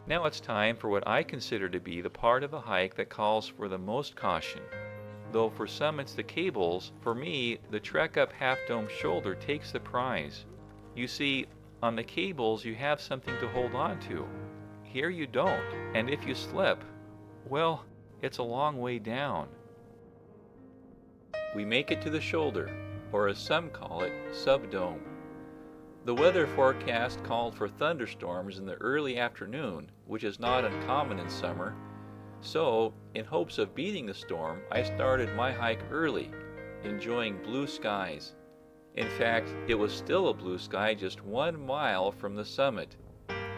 Now it's time for what I consider to be the part of the hike that calls for the most caution. Though for some it's the cables, for me, the trek up Half Dome Shoulder takes the prize. You see, on the cables you have something to hold on to. Here you don't, and if you slip, well, it's a long way down. We make it to the shoulder, or as some call it, subdome. The weather forecast called for thunderstorms in the early afternoon, which is not uncommon in summer. So, in hopes of beating the storm, I started my hike early, enjoying blue skies. In fact, it was still a blue sky just 1 mile from the summit,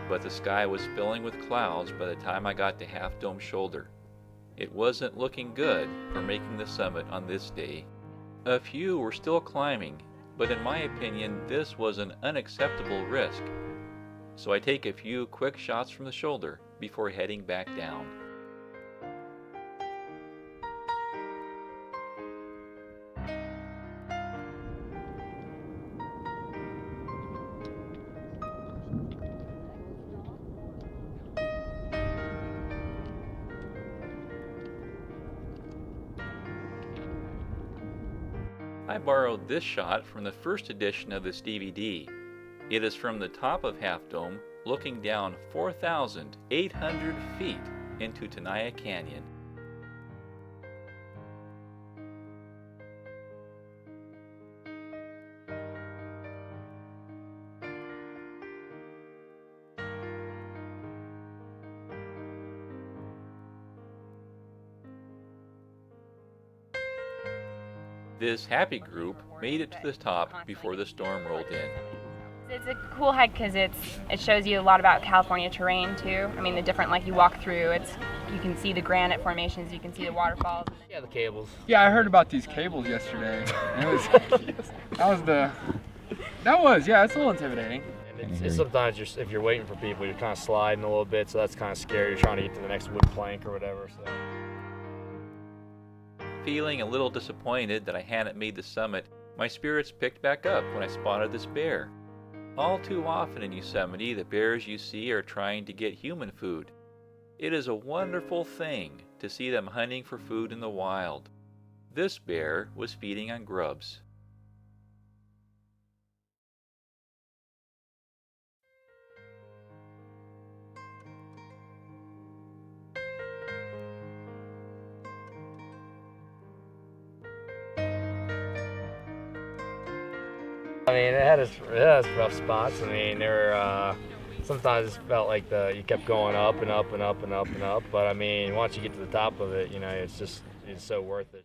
but the sky was filling with clouds by the time I got to Half Dome Shoulder. It wasn't looking good for making the summit on this day. A few were still climbing, but in my opinion, this was an unacceptable risk. So I take a few quick shots from the shoulder before heading back down. I borrowed this shot from the first edition of this DVD. It is from the top of Half Dome, looking down 4,800 feet into Tenaya Canyon. This happy group made it to the top before the storm rolled in. It's a cool hike because it shows you a lot about California terrain too. I mean, the different, like you walk through, you can see the granite formations, you can see the waterfalls. Yeah, the cables. Yeah, I heard about these cables yesterday. It was, it's a little intimidating. And it's sometimes if you're waiting for people, you're kind of sliding a little bit, so that's kind of scary. You're trying to get to the next wood plank or whatever. So. Feeling a little disappointed that I hadn't made the summit, my spirits picked back up when I spotted this bear. All too often in Yosemite, the bears you see are trying to get human food. It is a wonderful thing to see them hunting for food in the wild. This bear was feeding on grubs. I mean, it had its rough spots. I mean, sometimes it felt like you kept going up and up and up and up and up. But I mean, once you get to the top of it, it's so worth it.